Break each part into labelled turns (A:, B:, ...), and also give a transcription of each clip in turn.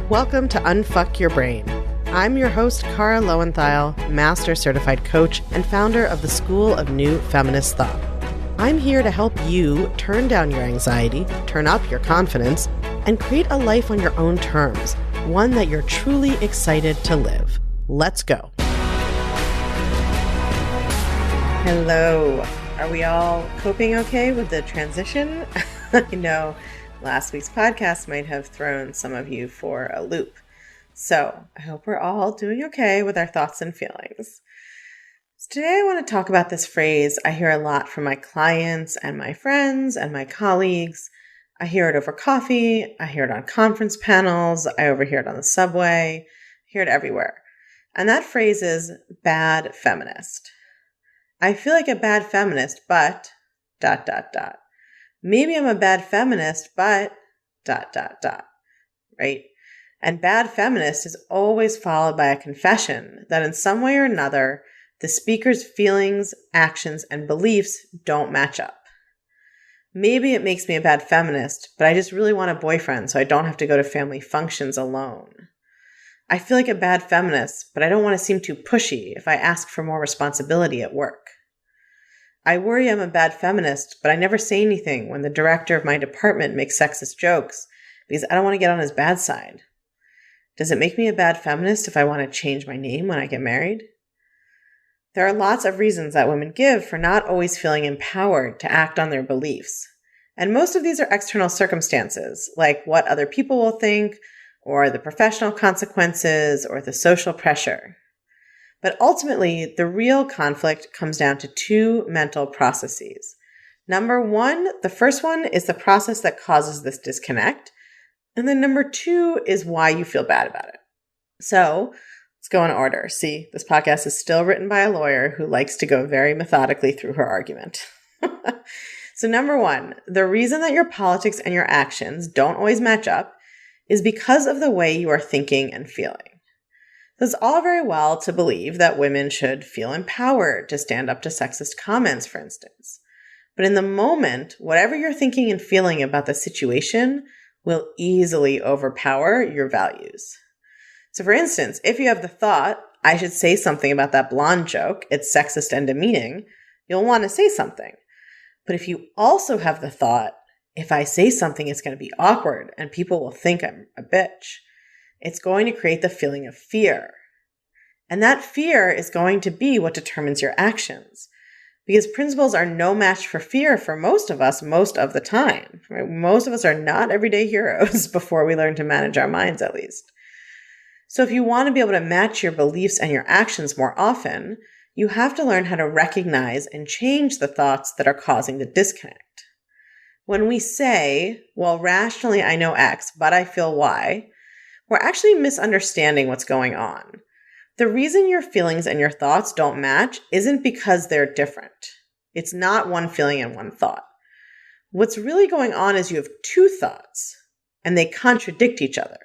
A: Welcome to Unfuck Your Brain. I'm your host, Cara Loewentheil, Master Certified Coach and founder of the School of New Feminist Thought. I'm here to help you turn down your anxiety, turn up your confidence, and create a life on your own terms, one that you're truly excited to live. Let's go. Hello. Are we all coping okay with the transition? I know last week's podcast might have thrown some of you for a loop. So I hope we're all doing okay with our thoughts and feelings. So today I want to talk about this phrase I hear a lot from my clients and my friends and my colleagues. I hear it over coffee. I hear it on conference panels. I overhear it on the subway. I hear it everywhere. And that phrase is bad feminist. I feel like a bad feminist, but ... Maybe I'm a bad feminist, but ... Right? And bad feminist is always followed by a confession that in some way or another, the speaker's feelings, actions, and beliefs don't match up. Maybe it makes me a bad feminist, but I just really want a boyfriend so I don't have to go to family functions alone. I feel like a bad feminist, but I don't want to seem too pushy if I ask for more responsibility at work. I worry I'm a bad feminist, but I never say anything when the director of my department makes sexist jokes because I don't want to get on his bad side. Does it make me a bad feminist if I want to change my name when I get married? There are lots of reasons that women give for not always feeling empowered to act on their beliefs. And most of these are external circumstances, like what other people will think, or the professional consequences, or the social pressure. But ultimately, the real conflict comes down to two mental processes. Number one, the first one is the process that causes this disconnect. And then number two is why you feel bad about it. So let's go in order. See, this podcast is still written by a lawyer who likes to go very methodically through her argument. So number one, the reason that your politics and your actions don't always match up is because of the way you are thinking and feeling. It's all very well to believe that women should feel empowered to stand up to sexist comments, for instance. But in the moment, whatever you're thinking and feeling about the situation will easily overpower your values. So for instance, if you have the thought, I should say something about that blonde joke, it's sexist and demeaning, you'll want to say something. But if you also have the thought, if I say something, it's going to be awkward and people will think I'm a bitch, it's going to create the feeling of fear. And that fear is going to be what determines your actions. Because principles are no match for fear for most of us most of the time. Right? Most of us are not everyday heroes before we learn to manage our minds, at least. So if you want to be able to match your beliefs and your actions more often, you have to learn how to recognize and change the thoughts that are causing the disconnect. When we say, well, rationally I know X, but I feel Y, we're actually misunderstanding what's going on. The reason your feelings and your thoughts don't match isn't because they're different. It's not one feeling and one thought. What's really going on is you have two thoughts, and they contradict each other.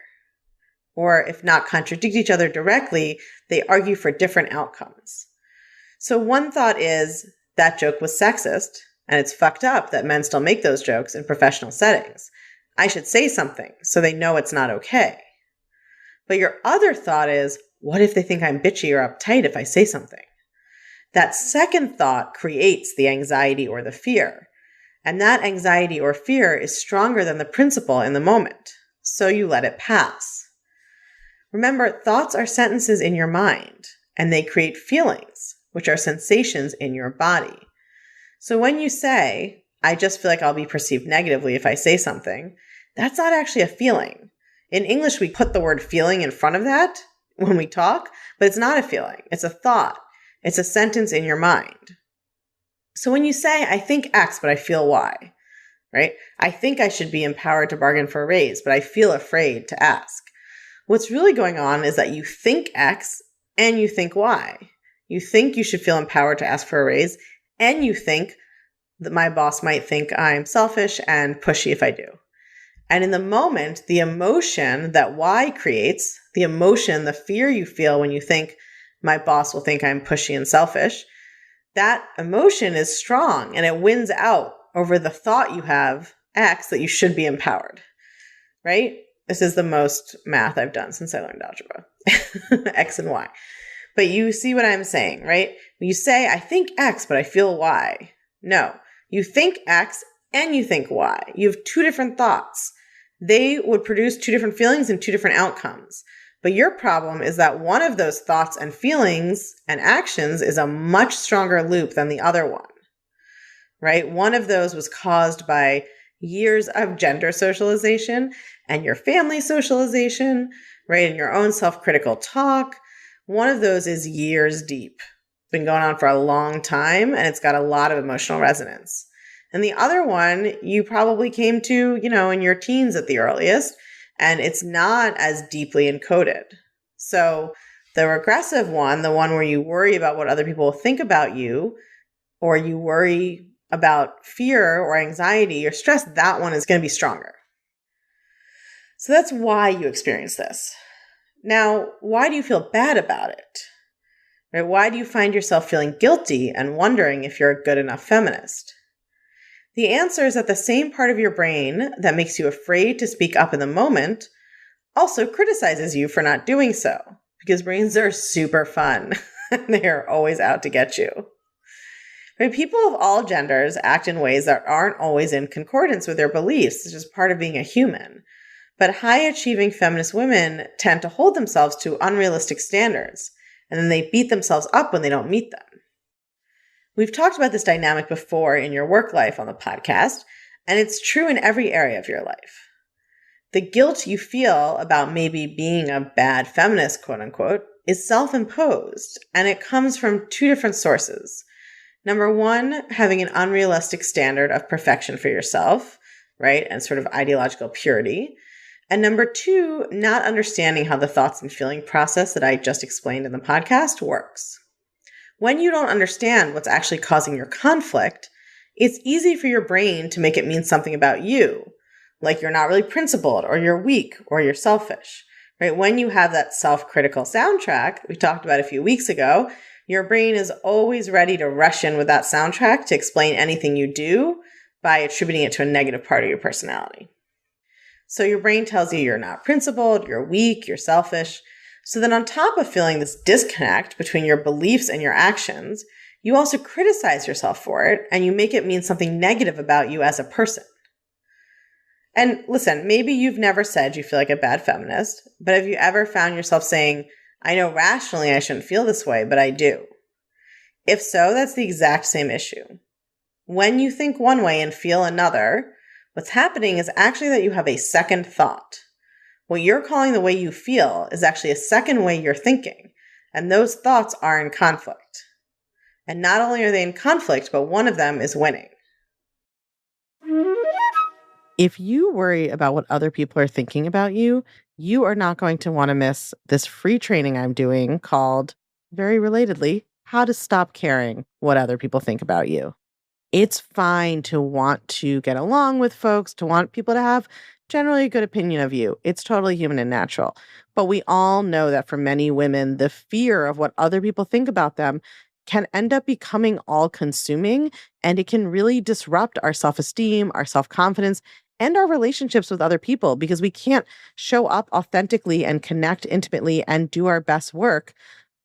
A: Or if not contradict each other directly, they argue for different outcomes. So one thought is, that joke was sexist, and it's fucked up that men still make those jokes in professional settings. I should say something so they know it's not okay. But your other thought is, what if they think I'm bitchy or uptight if I say something? That second thought creates the anxiety or the fear. And that anxiety or fear is stronger than the principle in the moment. So you let it pass. Remember, thoughts are sentences in your mind, and they create feelings, which are sensations in your body. So when you say, I just feel like I'll be perceived negatively if I say something, that's not actually a feeling. In English, we put the word feeling in front of that when we talk, but it's not a feeling. It's a thought. It's a sentence in your mind. So when you say, I think X, but I feel Y, right? I think I should be empowered to bargain for a raise, but I feel afraid to ask. What's really going on is that you think X and you think Y. You think you should feel empowered to ask for a raise, and you think that my boss might think I'm selfish and pushy if I do. And in the moment, the emotion that Y creates, the emotion, the fear you feel when you think my boss will think I'm pushy and selfish, that emotion is strong and it wins out over the thought you have, X, that you should be empowered, right? This is the most math I've done since I learned algebra. X and Y. But you see what I'm saying, right? You say, I think X, but I feel Y. No, you think X and you think Y. You have two different thoughts. They would produce two different feelings and two different outcomes. But your problem is that one of those thoughts and feelings and actions is a much stronger loop than the other one, right? One of those was caused by years of gender socialization and your family socialization, right? And your own self-critical talk. One of those is years deep. It's been going on for a long time and it's got a lot of emotional resonance. And the other one you probably came to, in your teens at the earliest, and it's not as deeply encoded. So the regressive one, the one where you worry about what other people will think about you, or you worry about fear or anxiety or stress, that one is going to be stronger. So that's why you experience this. Now, why do you feel bad about it? Right? Why do you find yourself feeling guilty and wondering if you're a good enough feminist? The answer is that the same part of your brain that makes you afraid to speak up in the moment also criticizes you for not doing so, because brains are super fun. They are always out to get you. Right? People of all genders act in ways that aren't always in concordance with their beliefs. It's just part of being a human. But high-achieving feminist women tend to hold themselves to unrealistic standards, and then they beat themselves up when they don't meet them. We've talked about this dynamic before in your work life on the podcast, and it's true in every area of your life. The guilt you feel about maybe being a bad feminist, quote unquote, is self-imposed, and it comes from two different sources. Number one, having an unrealistic standard of perfection for yourself, right, and sort of ideological purity. And number two, not understanding how the thoughts and feeling process that I just explained in the podcast works. When you don't understand what's actually causing your conflict, it's easy for your brain to make it mean something about you, like you're not really principled, or you're weak, or you're selfish, right? When you have that self-critical soundtrack we talked about a few weeks ago, your brain is always ready to rush in with that soundtrack to explain anything you do by attributing it to a negative part of your personality. So your brain tells you you're not principled, you're weak, you're selfish. So then on top of feeling this disconnect between your beliefs and your actions, you also criticize yourself for it and you make it mean something negative about you as a person. And listen, maybe you've never said you feel like a bad feminist, but have you ever found yourself saying, I know rationally I shouldn't feel this way, but I do? If so, that's the exact same issue. When you think one way and feel another, what's happening is actually that you have a second thought. What you're calling the way you feel is actually a second way you're thinking, and those thoughts are in conflict. And not only are they in conflict, but one of them is winning. If you worry about what other people are thinking about you, you are not going to want to miss this free training I'm doing called, very relatedly, How to Stop Caring What Other People Think About You. It's fine to want to get along with folks, to want people to have generally a good opinion of you. It's totally human and natural. But we all know that for many women, the fear of what other people think about them can end up becoming all-consuming, and it can really disrupt our self-esteem, our self-confidence, and our relationships with other people, because we can't show up authentically and connect intimately and do our best work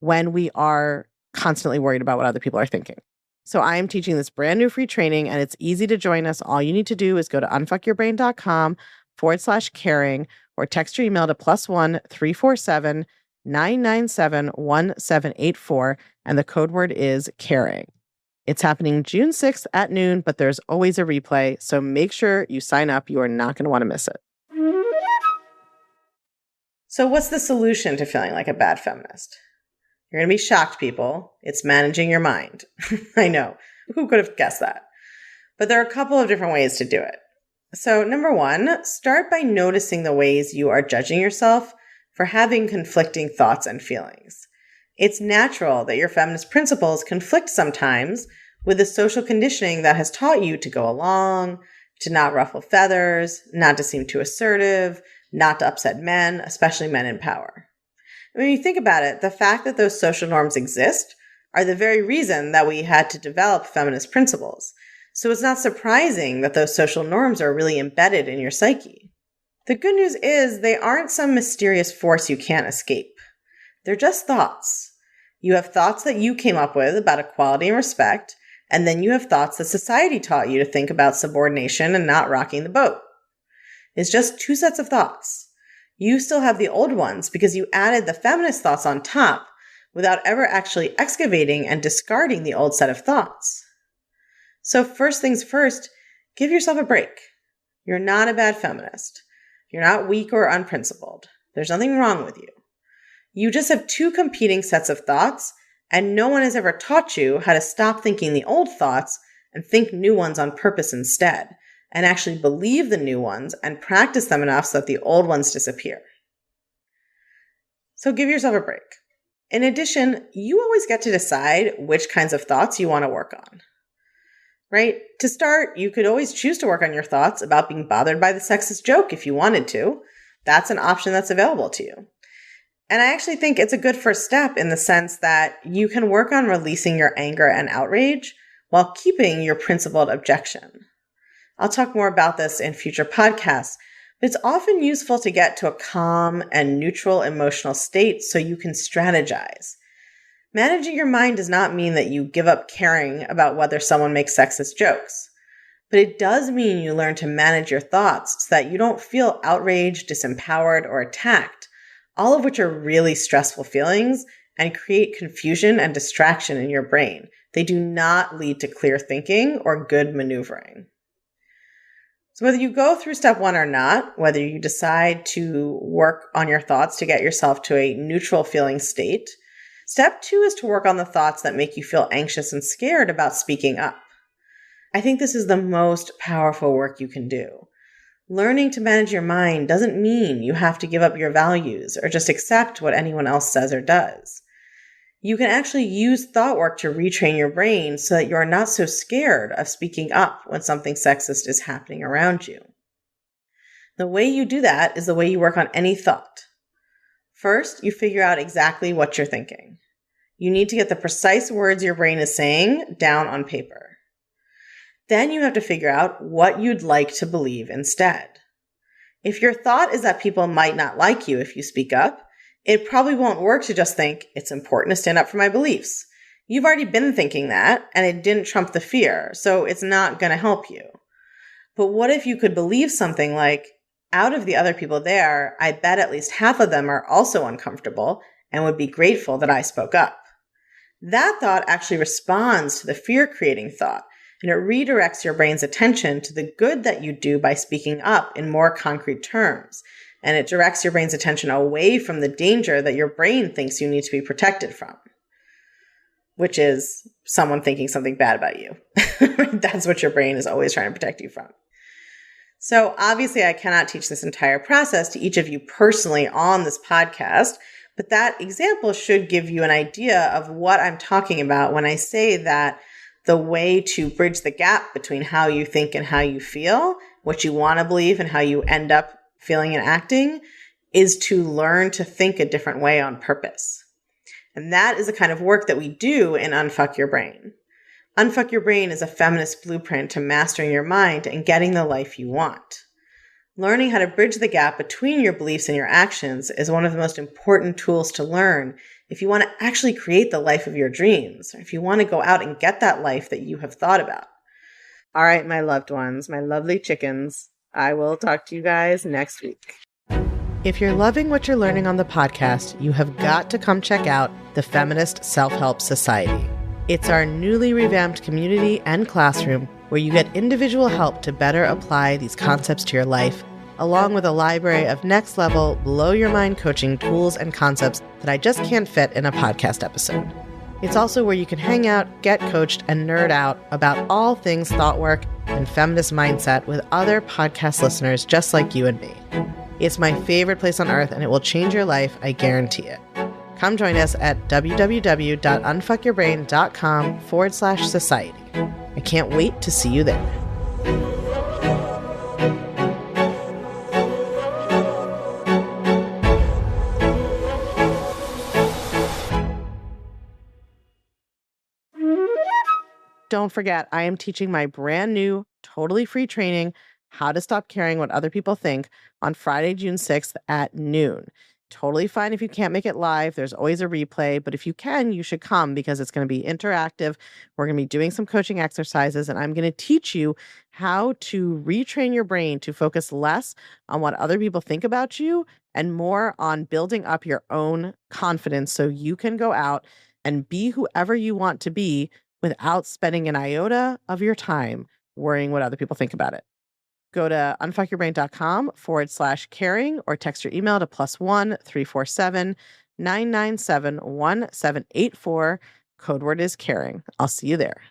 A: when we are constantly worried about what other people are thinking. So I am teaching this brand new free training, and it's easy to join us. All you need to do is go to unfuckyourbrain.com/caring or text your email to +1 347 997 1784, and the code word is caring. It's happening June 6th at noon, but there's always a replay, so make sure you sign up. You are not going to want to miss it. So what's the solution to feeling like a bad feminist? You're going to be shocked, people. It's managing your mind. I know. Who could have guessed that? But there are a couple of different ways to do it. So number one, start by noticing the ways you are judging yourself for having conflicting thoughts and feelings. It's natural that your feminist principles conflict sometimes with the social conditioning that has taught you to go along, to not ruffle feathers, not to seem too assertive, not to upset men, especially men in power. When you think about it, the fact that those social norms exist are the very reason that we had to develop feminist principles. So it's not surprising that those social norms are really embedded in your psyche. The good news is they aren't some mysterious force you can't escape. They're just thoughts. You have thoughts that you came up with about equality and respect, and then you have thoughts that society taught you to think about subordination and not rocking the boat. It's just two sets of thoughts. You still have the old ones because you added the feminist thoughts on top without ever actually excavating and discarding the old set of thoughts. So first things first, give yourself a break. You're not a bad feminist. You're not weak or unprincipled. There's nothing wrong with you. You just have two competing sets of thoughts, and no one has ever taught you how to stop thinking the old thoughts and think new ones on purpose instead, and actually believe the new ones and practice them enough so that the old ones disappear. So give yourself a break. In addition, you always get to decide which kinds of thoughts you want to work on. Right? To start, you could always choose to work on your thoughts about being bothered by the sexist joke if you wanted to. That's an option that's available to you. And I actually think it's a good first step in the sense that you can work on releasing your anger and outrage while keeping your principled objection. I'll talk more about this in future podcasts, but it's often useful to get to a calm and neutral emotional state so you can strategize. Managing your mind does not mean that you give up caring about whether someone makes sexist jokes, but it does mean you learn to manage your thoughts so that you don't feel outraged, disempowered, or attacked, all of which are really stressful feelings and create confusion and distraction in your brain. They do not lead to clear thinking or good maneuvering. So whether you go through step one or not, whether you decide to work on your thoughts to get yourself to a neutral feeling state, step two is to work on the thoughts that make you feel anxious and scared about speaking up. I think this is the most powerful work you can do. Learning to manage your mind doesn't mean you have to give up your values or just accept what anyone else says or does. You can actually use thought work to retrain your brain so that you are not so scared of speaking up when something sexist is happening around you. The way you do that is the way you work on any thought. First, you figure out exactly what you're thinking. You need to get the precise words your brain is saying down on paper. Then you have to figure out what you'd like to believe instead. If your thought is that people might not like you if you speak up, it probably won't work to just think, it's important to stand up for my beliefs. You've already been thinking that, and it didn't trump the fear, so it's not going to help you. But what if you could believe something like, out of the other people there, I bet at least half of them are also uncomfortable and would be grateful that I spoke up. That thought actually responds to the fear-creating thought, and it redirects your brain's attention to the good that you do by speaking up in more concrete terms. And it directs your brain's attention away from the danger that your brain thinks you need to be protected from, which is someone thinking something bad about you. That's what your brain is always trying to protect you from. So obviously, I cannot teach this entire process to each of you personally on this podcast, but that example should give you an idea of what I'm talking about when I say that the way to bridge the gap between how you think and how you feel, what you want to believe and how you end up feeling and acting, is to learn to think a different way on purpose. And that is the kind of work that we do in Unfuck Your Brain. Unfuck Your Brain is a feminist blueprint to mastering your mind and getting the life you want. Learning how to bridge the gap between your beliefs and your actions is one of the most important tools to learn if you want to actually create the life of your dreams, or if you want to go out and get that life that you have thought about. All right, my loved ones, my lovely chickens, I will talk to you guys next week. If you're loving what you're learning on the podcast, you have got to come check out the Feminist Self-Help Society. It's our newly revamped community and classroom where you get individual help to better apply these concepts to your life, along with a library of next-level, blow-your-mind coaching tools and concepts that I just can't fit in a podcast episode. It's also where you can hang out, get coached, and nerd out about all things thought work and feminist mindset with other podcast listeners just like you and me. It's my favorite place on earth, and it will change your life, I guarantee it. Come join us at www.unfuckyourbrain.com/society. I can't wait to see you there. Don't forget, I am teaching my brand new, totally free training, How to Stop Caring What Other People Think on Friday, June 6th at noon. Totally fine if you can't make it live. There's always a replay, but if you can, you should come because it's going to be interactive. We're going to be doing some coaching exercises, and I'm going to teach you how to retrain your brain to focus less on what other people think about you and more on building up your own confidence so you can go out and be whoever you want to be without spending an iota of your time worrying what other people think about it. Go to unfuckyourbrain.com/caring or text your email to +1 347 997 1784. Code word is caring. I'll see you there.